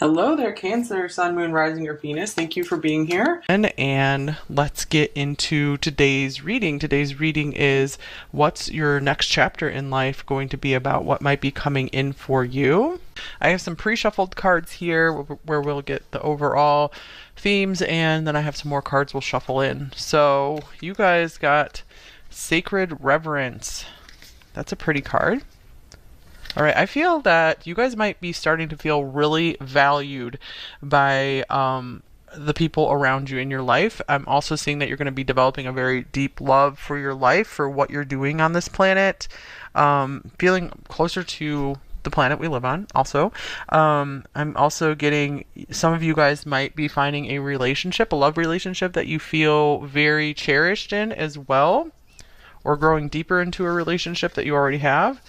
Hello there, Cancer, Sun, Moon, Rising, or Venus. Thank you for being here. And let's get into today's reading. Today's reading is what's your next chapter in life going to be about? What might be coming in for you? I have some pre-shuffled cards here where we'll get the overall themes, and then I have some more cards we'll shuffle in. So you guys got Sacred Reverence. That's a pretty card. All right, I feel that you guys might be starting to feel really valued by the people around you in your life. I'm also seeing that you're going to be developing a very deep love for your life, for what you're doing on this planet, feeling closer to the planet we live on. Also, I'm also getting some of you guys might be finding a relationship, a love relationship that you feel very cherished in as well, or growing deeper into a relationship that you already have.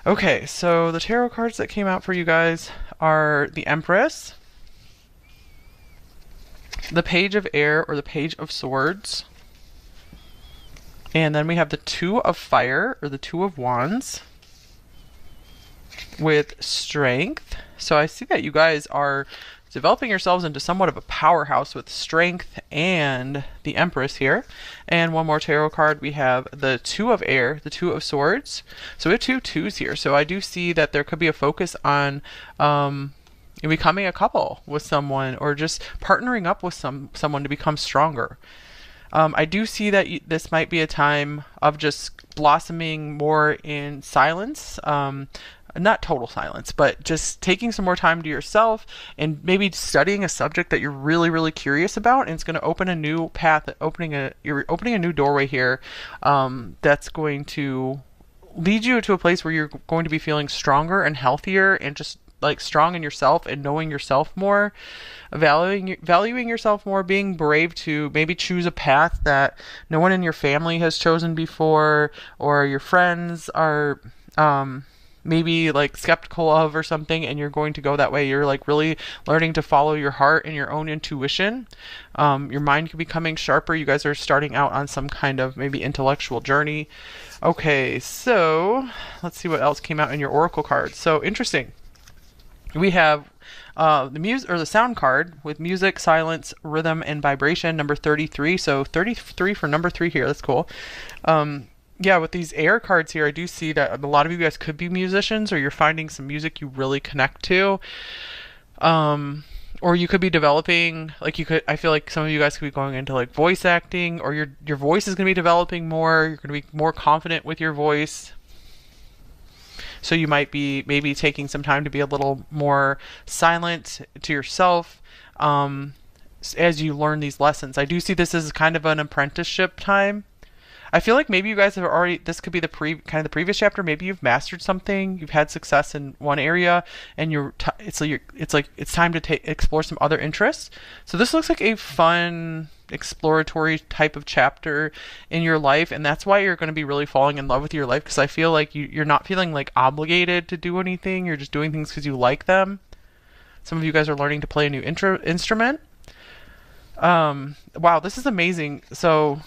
Okay, so the tarot cards that came out for you guys are the Empress, the Page of Air or the Page of Swords, and then we have the Two of Fire or the Two of Wands with Strength. So I see that you guys are developing yourselves into somewhat of a powerhouse with Strength and the Empress here. And one more tarot card, we have the Two of Air, the Two of Swords. So we have two twos here. So I do see that there could be a focus on becoming a couple with someone, or just partnering up with someone to become stronger. I do see that this might be a time of just blossoming more in silence. Not total silence, but just taking some more time to yourself and maybe studying a subject that you're really, really curious about, and it's going to open a new path, you're opening a new doorway here, that's going to lead you to a place where you're going to be feeling stronger and healthier, and just like strong in yourself and knowing yourself more, valuing yourself more, being brave to maybe choose a path that no one in your family has chosen before, or your friends are maybe like skeptical of or something, and you're going to go that way. You're like really learning to follow your heart and your own intuition. Your mind could be becoming sharper. You guys are starting out on some kind of maybe intellectual journey. Okay, so let's see what else came out in your oracle cards. So interesting. We have the music or the sound card with music, silence, rhythm, and vibration, number 33. So 33 for number 3 here. That's cool. Yeah, with these air cards here, I do see that a lot of you guys could be musicians, or you're finding some music you really connect to. Or you could be developing, I feel like some of you guys could be going into like voice acting, or your voice is going to be developing more. You're going to be more confident with your voice. So you might be maybe taking some time to be a little more silent to yourself, as you learn these lessons. I do see this as kind of an apprenticeship time. I feel like maybe you guys have already, this could be the kind of the previous chapter. Maybe you've mastered something, you've had success in one area, and it's time to explore some other interests. So this looks like a fun exploratory type of chapter in your life, and that's why you're going to be really falling in love with your life, because I feel like you're not feeling like obligated to do anything. You're just doing things because you like them. Some of you guys are learning to play a new instrument. Wow, this is amazing. So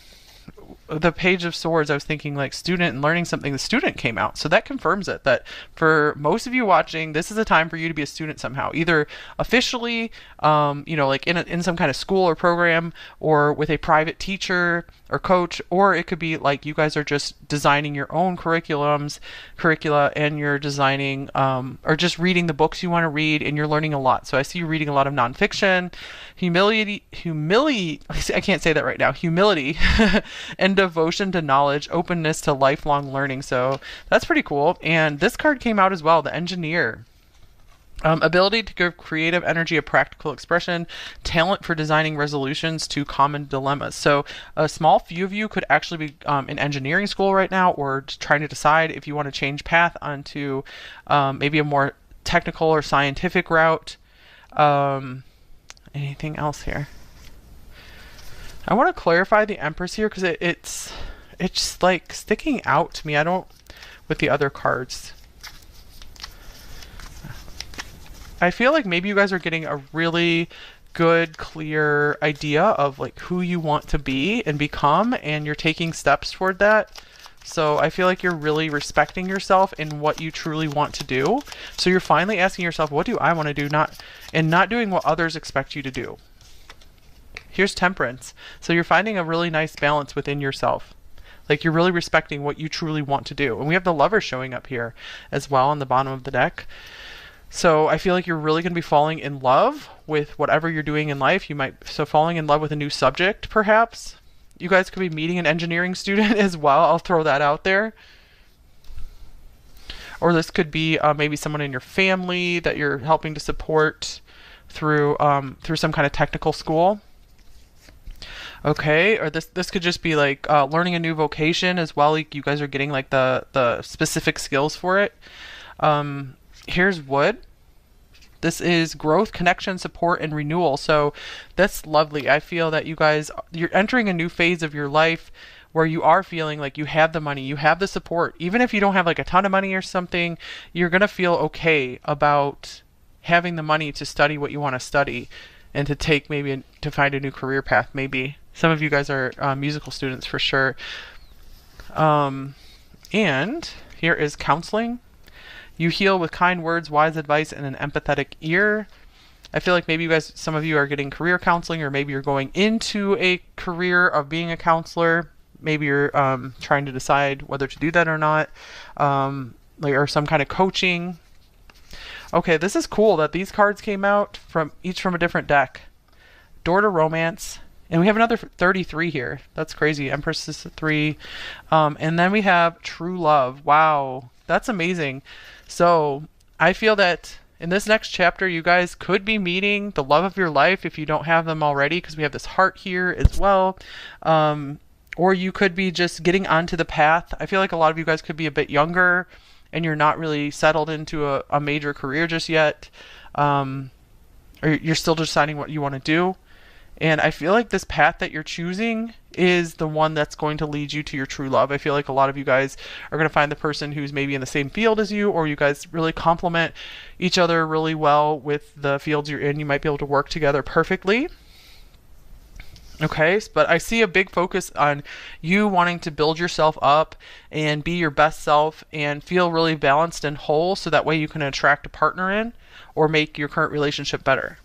the Page of Swords, I was thinking like student and learning something. The student came out, so that confirms it, that for most of you watching, this is a time for you to be a student somehow, either officially, like in some kind of school or program, or with a private teacher or coach, or it could be like you guys are just designing your own curricula, and you're designing or just reading the books you want to read, and you're learning a lot. So I see you reading a lot of nonfiction, humility, I can't say that right now, humility, and devotion to knowledge, openness to lifelong learning. So that's pretty cool. And this card came out as well, the Engineer. Ability to give creative energy a practical expression, talent for designing resolutions to common dilemmas. So a small few of you could actually be in engineering school right now, or trying to decide if you want to change path onto maybe a more technical or scientific route. Anything else here? I want to clarify the Empress here, because it's just like sticking out to me. I don't with the other cards. I feel like maybe you guys are getting a really good, clear idea of like who you want to be and become, and you're taking steps toward that. So I feel like you're really respecting yourself in what you truly want to do. So you're finally asking yourself, what do I want to do? Not doing what others expect you to do. Here's Temperance. So you're finding a really nice balance within yourself. Like you're really respecting what you truly want to do. And we have the Lover showing up here as well on the bottom of the deck. So I feel like you're really going to be falling in love with whatever you're doing in life. So falling in love with a new subject, perhaps. You guys could be meeting an engineering student as well. I'll throw that out there. Or this could be maybe someone in your family that you're helping to support through some kind of technical school. Okay, or this could just be like learning a new vocation as well. Like you guys are getting like the specific skills for it. Here's Wood. This is growth, connection, support, and renewal. So that's lovely. I feel that you're entering a new phase of your life where you are feeling like you have the money, you have the support. Even if you don't have like a ton of money or something, you're going to feel okay about having the money to study what you want to study and to take to find a new career path maybe. Some of you guys are musical students for sure. And here is counseling. You heal with kind words, wise advice, and an empathetic ear. I feel like maybe some of you are getting career counseling, or maybe you're going into a career of being a counselor. Maybe you're trying to decide whether to do that or not, or some kind of coaching. Okay, this is cool that these cards came out each from a different deck. Door to Romance. And we have another 33 here. That's crazy. Empress is 3. And then we have True Love. Wow. That's amazing. So I feel that in this next chapter, you guys could be meeting the love of your life if you don't have them already, because we have this heart here as well. Or you could be just getting onto the path. I feel like a lot of you guys could be a bit younger and you're not really settled into a major career just yet. Or you're still deciding what you want to do. And I feel like this path that you're choosing is the one that's going to lead you to your true love. I feel like a lot of you guys are going to find the person who's maybe in the same field as you, or you guys really complement each other really well with the fields you're in. You might be able to work together perfectly. Okay, but I see a big focus on you wanting to build yourself up and be your best self and feel really balanced and whole, so that way you can attract a partner in or make your current relationship better.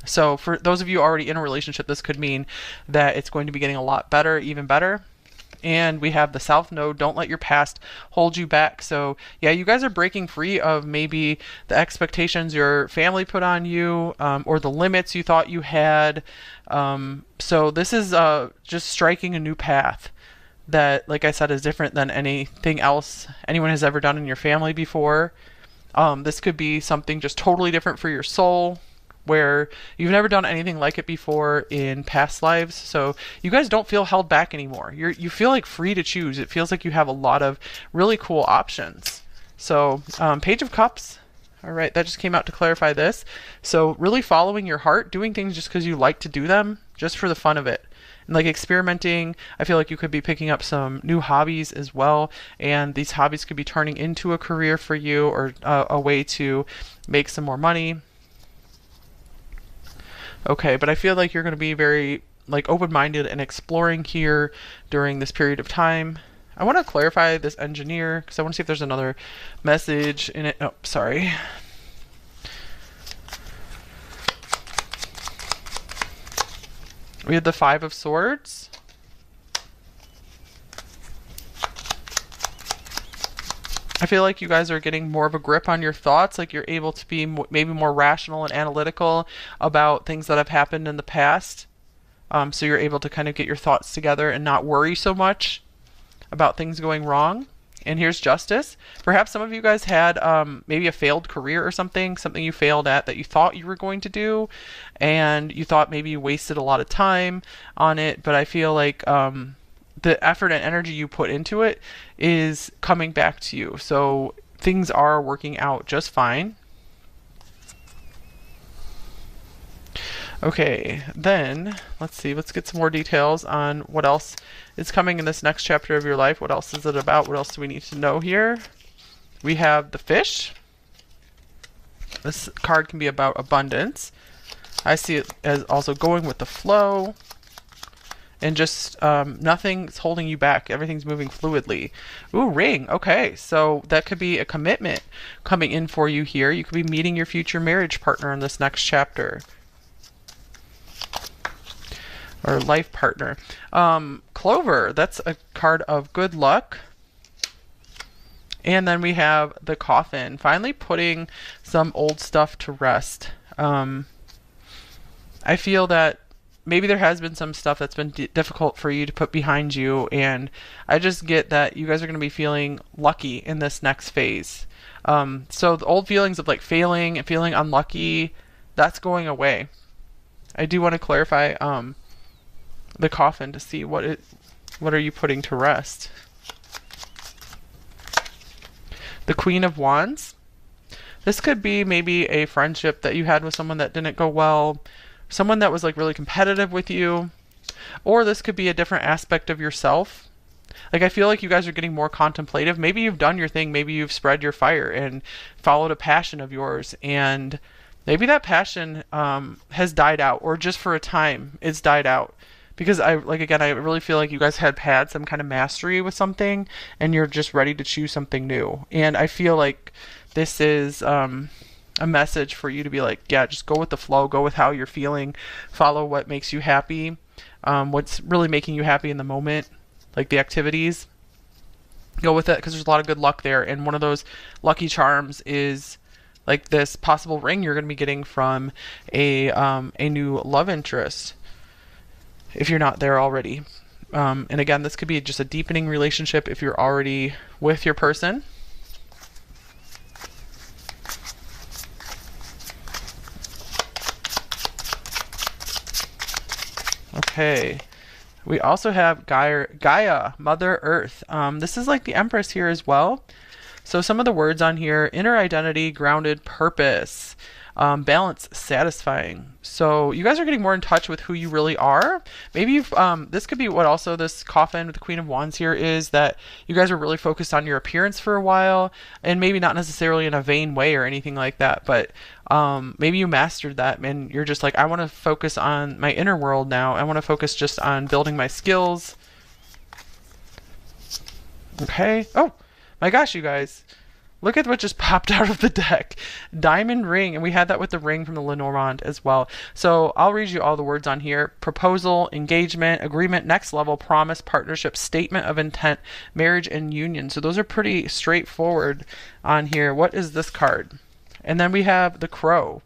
So for those of you already in a relationship, this could mean that it's going to be getting a lot better, even better. And we have the South Node. Don't let your past hold you back. So yeah, you guys are breaking free of maybe the expectations your family put on you, or the limits you thought you had. So this is just striking a new path that, like I said, is different than anything else anyone has ever done in your family before. This could be something just totally different for your soul, where you've never done anything like it before in past lives. So you guys don't feel held back anymore. You feel like free to choose. It feels like you have a lot of really cool options. So Page of Cups. All right, that just came out to clarify this. So really following your heart, doing things just because you like to do them, just for the fun of it. And like experimenting, I feel like you could be picking up some new hobbies as well. And these hobbies could be turning into a career for you, or a way to make some more money. Okay, but I feel like you're going to be very open-minded and exploring here during this period of time. I want to clarify this Engineer because I want to see if there's another message in it. Oh, sorry. We have the Five of Swords. I feel like you guys are getting more of a grip on your thoughts, like you're able to be maybe more rational and analytical about things that have happened in the past. So you're able to kind of get your thoughts together and not worry so much about things going wrong. And here's Justice. Perhaps some of you guys had maybe a failed career or something you failed at that you thought you were going to do, and you thought maybe you wasted a lot of time on it. But I feel like the effort and energy you put into it is coming back to you. So things are working out just fine. Okay, then let's see. Let's get some more details on what else is coming in this next chapter of your life. What else is it about? What else do we need to know here? We have the Fish. This card can be about abundance. I see it as also going with the flow. and just nothing's holding you back. Everything's moving fluidly. Ooh, ring. Okay, so that could be a commitment coming in for you here. You could be meeting your future marriage partner in this next chapter, or life partner. Clover, that's a card of good luck. And then we have the coffin, finally putting some old stuff to rest. I feel that maybe there has been some stuff that's been difficult for you to put behind you, and I just get that you guys are going to be feeling lucky in this next phase. So the old feelings of like failing and feeling unlucky, that's going away. I do want to clarify the coffin to see what are you putting to rest. The Queen of Wands. This could be maybe a friendship that you had with someone that didn't go well, someone that was like really competitive with you, or this could be a different aspect of yourself. Like I feel like you guys are getting more contemplative. Maybe you've done your thing, maybe you've spread your fire and followed a passion of yours, and maybe that passion has died out, or just for a time it's died out. Because I really feel like you guys had some kind of mastery with something, and you're just ready to choose something new. And I feel like this is a message for you to be like, yeah, just go with the flow, go with how you're feeling, follow what makes you happy, what's really making you happy in the moment, like the activities. Go with it, because there's a lot of good luck there. And one of those lucky charms is like this possible ring you're going to be getting from a new love interest, if you're not there already. And again, this could be just a deepening relationship if you're already with your person. Okay. We also have Gaia, Mother Earth. This is like the Empress here as well. So some of the words on here: inner identity, grounded, purpose, balance, satisfying. So you guys are getting more in touch with who you really are. Maybe you've, this could be what also this coffin with the Queen of Wands here is, that you guys are really focused on your appearance for a while, and maybe not necessarily in a vain way or anything like that, but maybe you mastered that and you're just like, I want to focus on my inner world now. I want to focus just on building my skills. Okay. Oh my gosh, you guys. Look at what just popped out of the deck. Diamond ring. And we had that with the ring from the Lenormand as well. So I'll read you all the words on here: proposal, engagement, agreement, next level, promise, partnership, statement of intent, marriage, and union. So those are pretty straightforward on here. What is this card? And then we have the crow.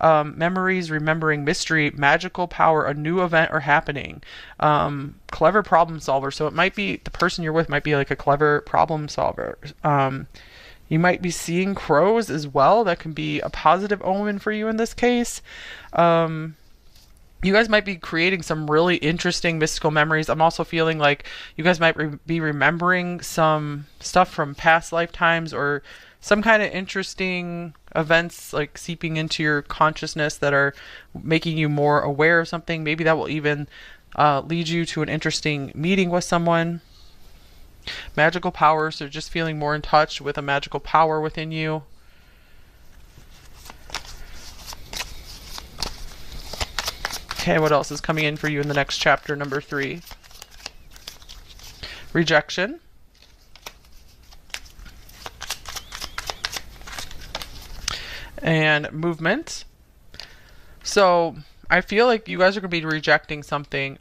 Memories, remembering, mystery, magical power, a new event or happening, clever problem solver. So it might be the person you're with might be like a clever problem solver. You might be seeing crows as well. That can be a positive omen for you in this case. You guys might be creating some really interesting mystical memories. I'm also feeling like you guys might be remembering some stuff from past lifetimes, or some kind of interesting events like seeping into your consciousness that are making you more aware of something. Maybe that will even lead you to an interesting meeting with someone. Magical power, so just feeling more in touch with a magical power within you. Okay, what else is coming in for you in the next chapter, number 3? Rejection. And movement. So I feel like you guys are going to be rejecting something.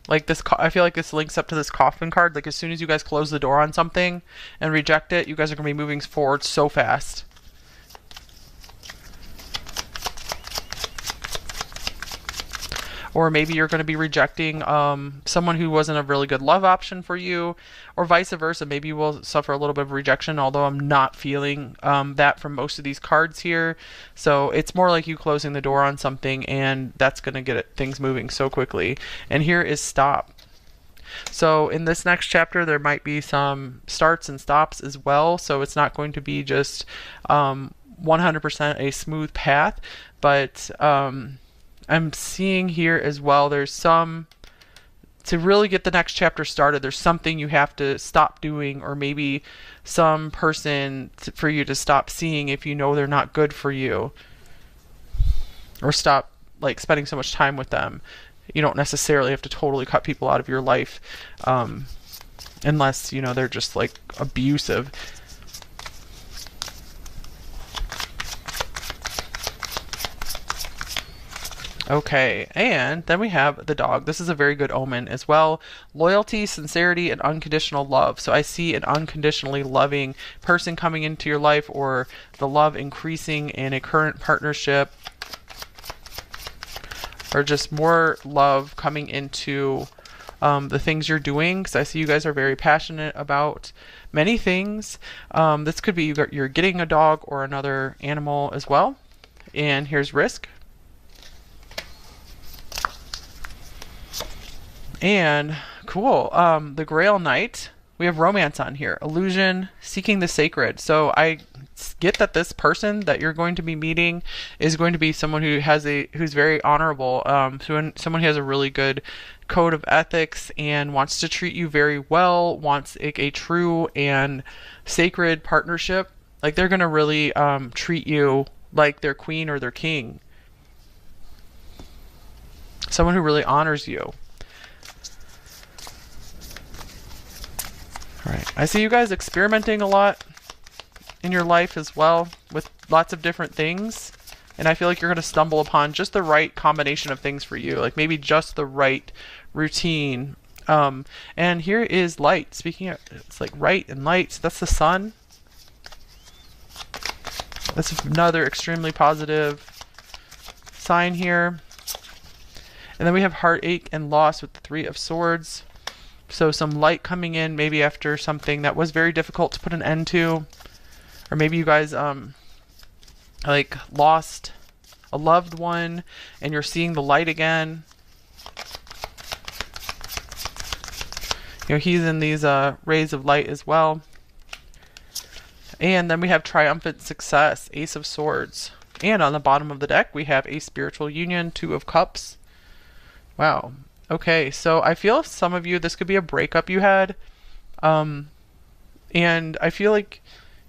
Like this, I feel like this links up to this coffin card. Like as soon as you guys close the door on something and reject it, you guys are going to be moving forward so fast. Or maybe you're going to be rejecting someone who wasn't a really good love option for you, or vice versa. Maybe you will suffer a little bit of rejection, although I'm not feeling that from most of these cards here. So it's more like you closing the door on something, and that's going to get things moving so quickly. And here is stop. So in this next chapter, there might be some starts and stops as well. So it's not going to be just 100% a smooth path, but I'm seeing here as well, there's some, to really get the next chapter started, there's something you have to stop doing, or maybe some person for you to stop seeing if you know they're not good for you, or stop like spending so much time with them. You don't necessarily have to totally cut people out of your life, unless, they're just like abusive. Okay, and then we have the dog. This is a very good omen as well. Loyalty, sincerity, and unconditional love. So I see an unconditionally loving person coming into your life, or the love increasing in a current partnership, or just more love coming into the things you're doing, because I see you guys are very passionate about many things. This could be you're getting a dog or another animal as well. And here's risk. And cool, the Grail Knight, we have romance on here, illusion, seeking the sacred. So I get that this person that you're going to be meeting is going to be someone who's very honorable, someone who has a really good code of ethics and wants to treat you very well, wants a true and sacred partnership. Like they're going to really treat you like their queen or their king. Someone who really honors you. All right. I see you guys experimenting a lot in your life as well with lots of different things. And I feel like you're going to stumble upon just the right combination of things for you, like maybe just the right routine. And here is light. Speaking of, it's like right and light. So that's the sun. That's another extremely positive sign here. And then we have heartache and loss with the Three of Swords. So some light coming in maybe after something that was very difficult to put an end to. Or maybe you guys like lost a loved one and you're seeing the light again. He's in these rays of light as well. And then we have triumphant success, Ace of Swords. And on the bottom of the deck we have a spiritual union, Two of Cups. Wow. Okay, so I feel some of you, this could be a breakup you had. And I feel like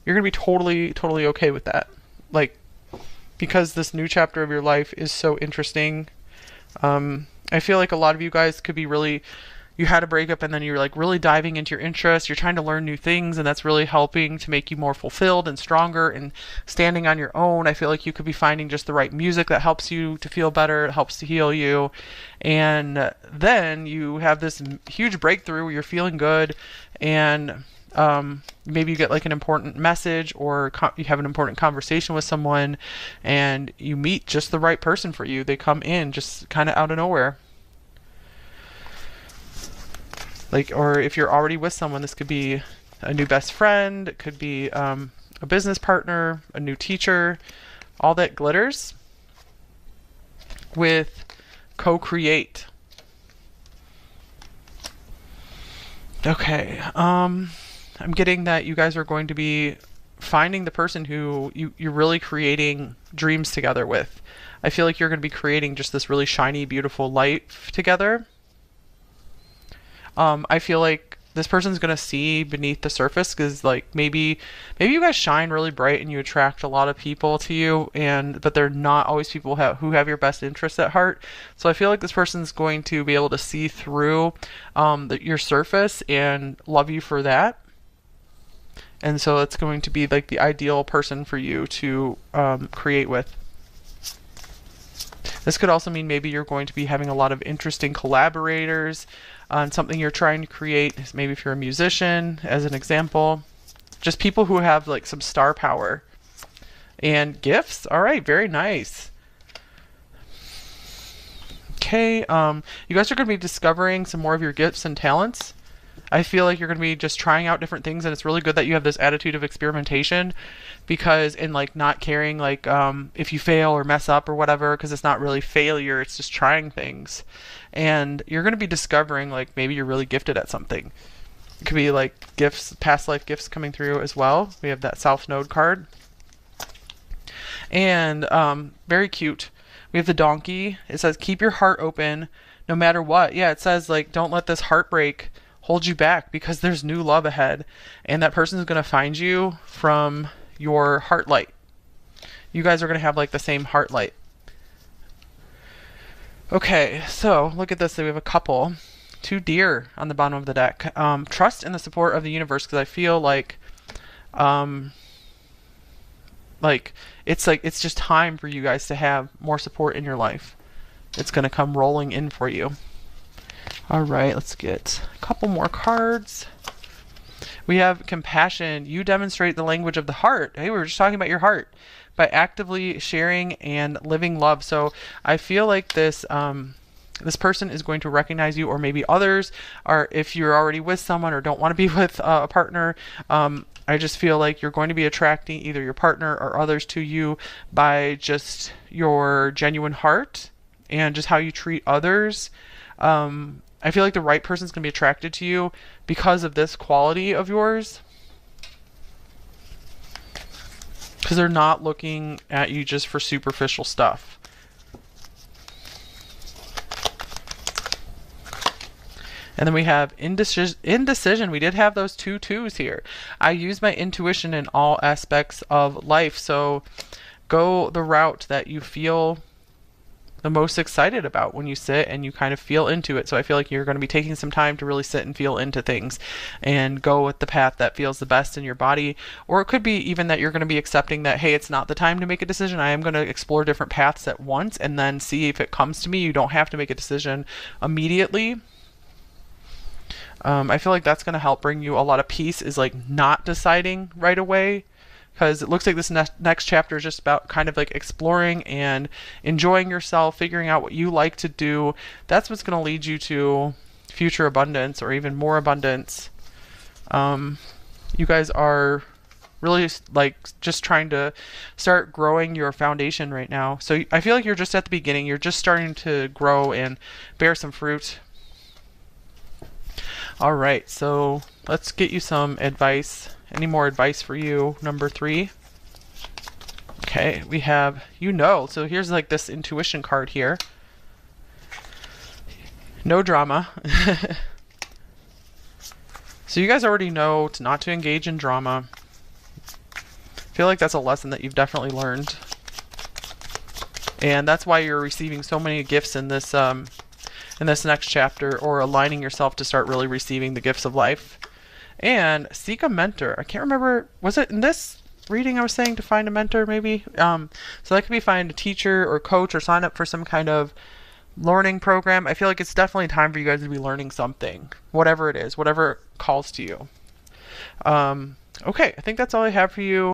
you're going to be totally okay with that. Like, because this new chapter of your life is so interesting. I feel like a lot of you guys could be really, you had a breakup and then you're like really diving into your interests. You're trying to learn new things, and that's really helping to make you more fulfilled and stronger and standing on your own. I feel like you could be finding just the right music that helps you to feel better, it helps to heal you. And then you have this huge breakthrough where you're feeling good, and maybe you get like an important message, or you have an important conversation with someone and you meet just the right person for you. They come in just kind of out of nowhere. Like, or if you're already with someone, this could be a new best friend, it could be a business partner, a new teacher, all that glitters. With co-create. Okay, I'm getting that you guys are going to be finding the person who you're really creating dreams together with. I feel like you're going to be creating just this really shiny, beautiful life together. I feel like this person's going to see beneath the surface, because like maybe you guys shine really bright and you attract a lot of people to you, but they're not always people who have your best interests at heart. So I feel like this person's going to be able to see through your surface and love you for that. And so it's going to be like the ideal person for you to create with. This could also mean maybe you're going to be having a lot of interesting collaborators on something you're trying to create. Maybe if you're a musician, as an example. Just people who have like some star power. And gifts. All right, very nice. Okay, you guys are going to be discovering some more of your gifts and talents. I feel like you're going to be just trying out different things, and it's really good that you have this attitude of experimentation, because in like not caring like if you fail or mess up or whatever, because it's not really failure, it's just trying things. And you're going to be discovering like maybe you're really gifted at something. It could be like gifts, past life gifts coming through as well. We have that South Node card. And very cute. We have the donkey. It says keep your heart open no matter what. Yeah, it says like don't let this heartbreak hold you back, because there's new love ahead, and that person is going to find you from your heart light. You guys are going to have like the same heart light. Okay, so look at this. We have a couple. Two deer on the bottom of the deck. Trust in the support of the universe, because I feel um, like it's just time for you guys to have more support in your life. It's gonna come rolling in for you. All right, let's get a couple more cards. We have compassion. You demonstrate the language of the heart. Hey, we were just talking about your heart by actively sharing and living love. So I feel like this person is going to recognize you, or maybe others are, if you're already with someone or don't want to be with a partner. I just feel like you're going to be attracting either your partner or others to you by just your genuine heart and just how you treat others. I feel like the right person's going to be attracted to you because of this quality of yours. Because they're not looking at you just for superficial stuff. And then we have indecision. We did have those 2 2s here. I use my intuition in all aspects of life. So go the route that you feel the most excited about when you sit and you kind of feel into it. So I feel like you're going to be taking some time to really sit and feel into things and go with the path that feels the best in your body. Or it could be even that you're going to be accepting that, hey, it's not the time to make a decision. I am going to explore different paths at once and then see if it comes to me. You don't have to make a decision immediately. I feel like that's going to help bring you a lot of peace, is like not deciding right away, because it looks like this next chapter is just about kind of like exploring and enjoying yourself, figuring out what you like to do. That's what's going to lead you to future abundance or even more abundance. You guys are really like just trying to start growing your foundation right now. So I feel like you're just at the beginning. You're just starting to grow and bear some fruit. All right, so let's get you some advice. Any more advice for you, number 3? Okay, we have, so here's like this intuition card here. No drama. So you guys already know not to engage in drama. I feel like that's a lesson that you've definitely learned. And that's why you're receiving so many gifts in this next chapter, or aligning yourself to start really receiving the gifts of life. And seek a mentor. I can't remember, was it in this reading I was saying to find a mentor maybe? So that could be find a teacher or coach or sign up for some kind of learning program. I feel like it's definitely time for you guys to be learning something, whatever it is, whatever calls to you. Okay, I think that's all I have for you.